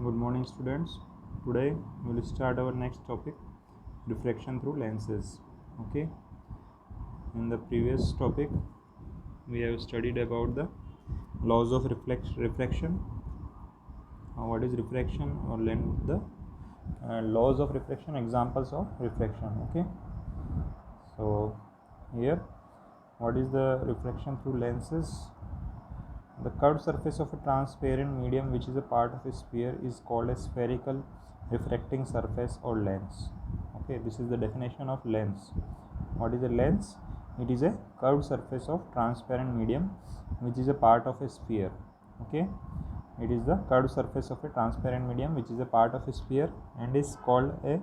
Good morning, students. Today we will start our next topic, refraction through lenses. Okay, in the previous topic we have studied about the laws of refraction. What is refraction or the laws of refraction, examples of refraction. Okay, so here what is the refraction through lenses? The curved surface of a transparent medium which is a part of a sphere is called a spherical refracting surface or lens. Okay, this is the definition of lens. What is a lens? It is a curved surface of transparent medium which is a part of a sphere. Okay, it is the curved surface of a transparent medium which is a part of a sphere and is called a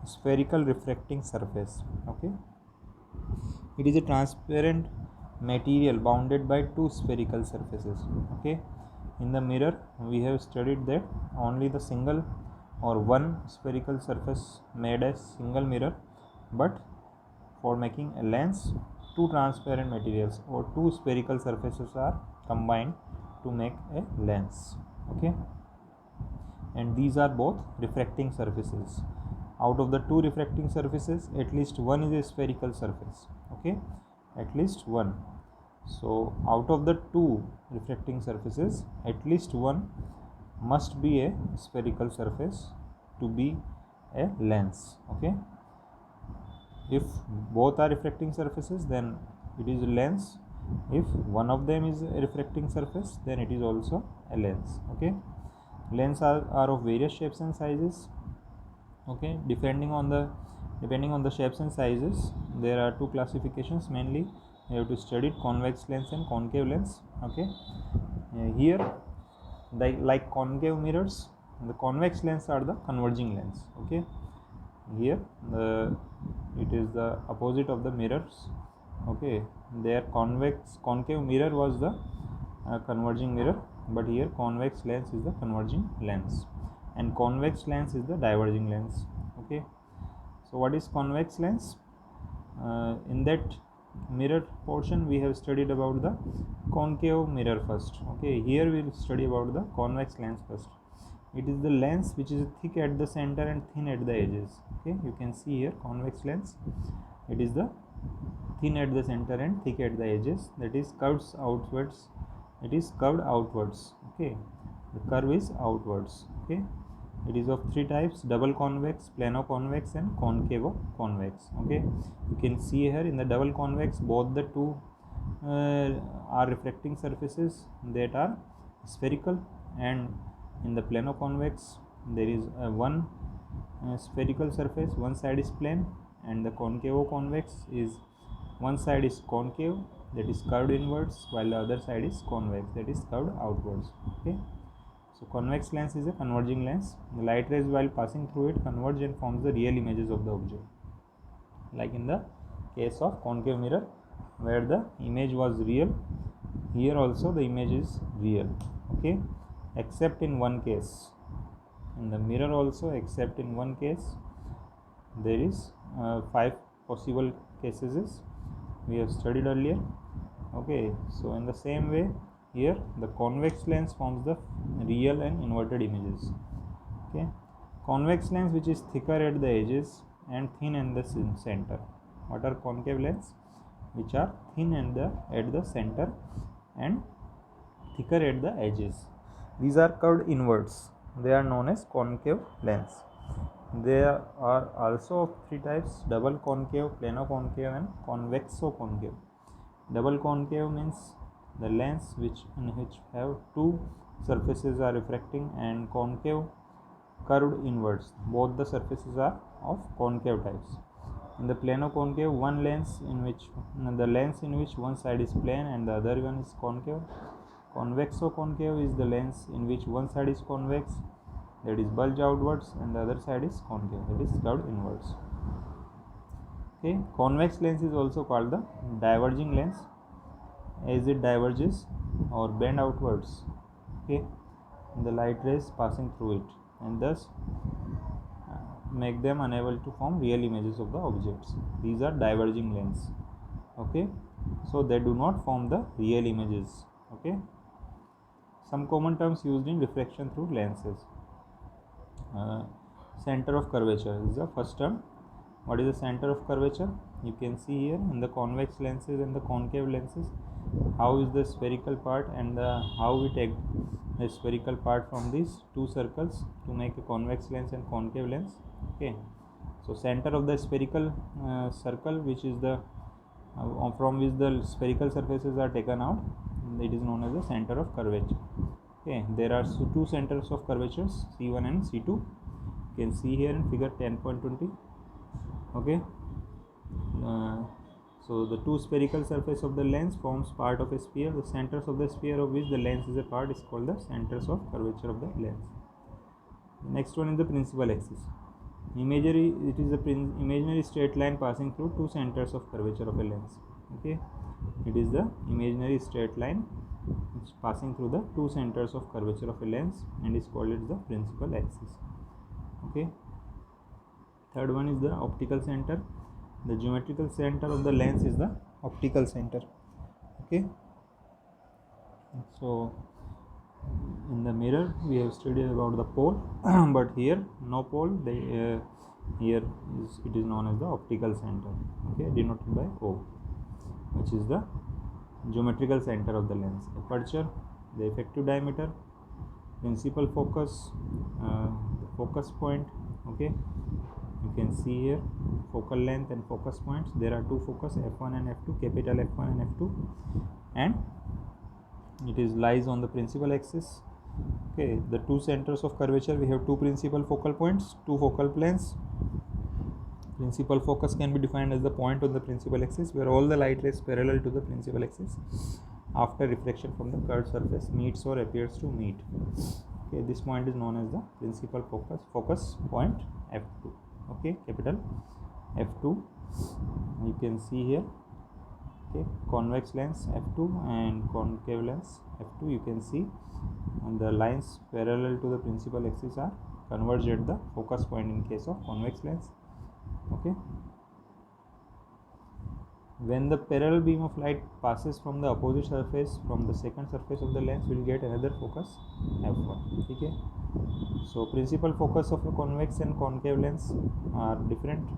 spherical refracting surface. Okay, it is a transparent material bounded by two spherical surfaces. Okay, in the mirror we have studied that only the single or one spherical surface made a single mirror, but for making a lens, two transparent materials or two spherical surfaces are combined to make a lens. Okay, and these are both refracting surfaces. Out of the two refracting surfaces, at least one is a spherical surface. Okay, at least one. So out of the two refracting surfaces, at least one must be a spherical surface to be a lens. Okay, if both are refracting surfaces, then it is a lens. If one of them is a refracting surface, then it is also a lens. Okay, lenses are of various shapes and sizes. Okay, depending on the shapes and sizes, there are two classifications mainly. You have to study convex lens and concave lens. Okay, here like concave mirrors, the convex lens are the converging lens. Okay, here it is the opposite of the mirrors. Okay, their concave mirror was the converging mirror, but here convex lens is the converging lens and convex lens is the diverging lens. Okay, so what is convex lens? In that mirror portion we have studied about the concave mirror first. Okay, here we will study about the convex lens first. It is the lens which is thick at the center and thin at the edges. Okay, you can see here convex lens, it is the thin at the center and thick at the edges, that is curves outwards, it is curved outwards. Okay, the curve is outwards. Okay, it is of three types: double convex, plano convex and concavo convex. Okay, you can see here in the double convex both the two are refracting surfaces that are spherical, and in the plano convex there is one spherical surface, one side is plane, and the concavo convex is one side is concave, that is curved inwards, while the other side is convex, that is curved outwards. Okay, so convex lens is a converging lens. The light rays while passing through it converge and forms the real images of the object, like in the case of concave mirror where the image was real, here also the image is real. Okay, except in one case, in the mirror also, except in one case. There is 5 possible cases we have studied earlier. Okay, so in the same way here the convex lens forms the real and inverted images. Okay, convex lens which is thicker at the edges and thin in the center. What are concave lens? Which are thin at the center and thicker at the edges. These are curved inwards. They are known as concave lens. There are also three types: double concave, plano concave and convexo concave. Double concave means the lens in which have two surfaces are refracting, and concave curved inwards, both the surfaces are of concave types. In the plano concave, the lens in which one side is plane and the other one is concave. Convexo concave is the lens in which one side is convex, that is bulge outwards, and the other side is concave, that is curved inwards. Okay, convex lens is also called the diverging lens as it diverges or bend outwards. Okay, the light rays passing through it, and thus make them unable to form real images of the objects. These are diverging lens. Okay, so they do not form the real images. Okay, some common terms used in refraction through lenses: center of curvature is the first term. What is the center of curvature? You can see here in the convex lenses and the concave lenses, how is the spherical part and how we take the spherical part from these two circles to make a convex lens and concave lens. Okay, so center of the spherical circle, which is the from which the spherical surfaces are taken out, it is known as the center of curvature. Okay, there are two centers of curvatures, C1 and C2. You can see here in figure 10.20. okay, so the two spherical surface of the lens forms part of a sphere. The centers of the sphere of which the lens is a part is called the centers of curvature of the lens. The next one is the principal axis. Imagery, it is the imaginary straight line passing through two centers of curvature of a lens. Okay, it is the imaginary straight line which passing through the two centers of curvature of a lens and is called as the principal axis. Okay, third one is the optical center. The geometrical center of the lens is the optical center. Okay, so in the mirror we have studied about the pole but here no pole, here it is known as the optical center. Okay, denoted by O, which is the geometrical center of the lens. Aperture, the effective diameter, principal focus, the focus point. Okay, you can see here focal length and focus points. There are two focus, f1 and f2, capital F1 and F2, and it is lies on the principal axis. Okay, the two centers of curvature, we have two principal focal points, two focal planes. Principal focus can be defined as the point on the principal axis where all the light rays parallel to the principal axis after reflection from the curved surface meets or appears to meet. Okay, this point is known as the principal focus point F2. Okay, capital F2. You can see here. Okay, convex lens F2 and concave lens F2. You can see and the lines parallel to the principal axis are converged at the focus point in case of convex lens. Okay, when the parallel beam of light passes from the opposite surface from the second surface of the lens, we will get another focus F1. Okay, so principal focus of a convex and concave lens are different.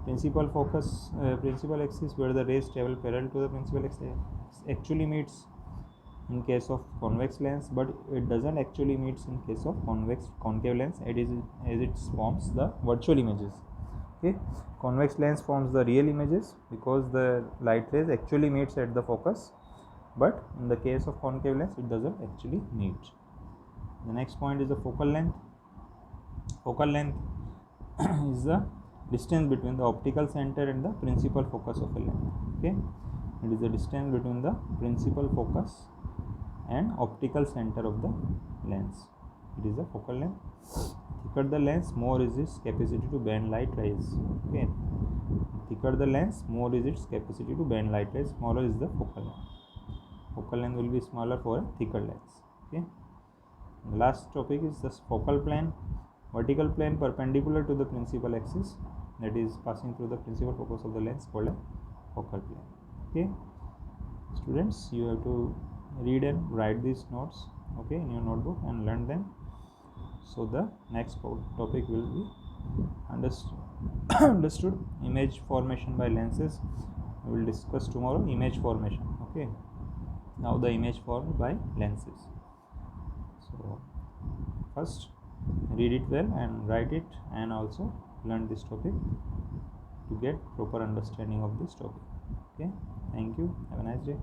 Principal focus, principal axis where the rays travel parallel to the principal axis actually meets in case of convex lens, but it doesn't actually meets in case of concave lens as it forms the virtual images. Okay, convex lens forms the real images because the light rays actually meets at the focus, but in the case of concave lens it doesn't actually meet. The next point is the focal length. Focal length is the distance between the optical center and the principal focus of a lens. Okay, it is the distance between the principal focus and optical center of the lens. It is the focal length. Thicker the lens, more is its capacity to bend light rays. Okay, thicker the lens, more is its capacity to bend light rays. Smaller is the focal length. Focal length will be smaller for a thicker lens. Okay, the last topic is the focal plane. Vertical plane perpendicular to the principal axis, that is passing through the principal focus of the lens, called a focal plane. Okay, students, you have to read and write these notes, okay, in your notebook and learn them. So the next topic will be understood image formation by lenses. We will discuss tomorrow image formation. Okay, now the image formed by lenses. So first read it well and write it, and also learn this topic to get proper understanding of this topic. Okay, thank you, have a nice day.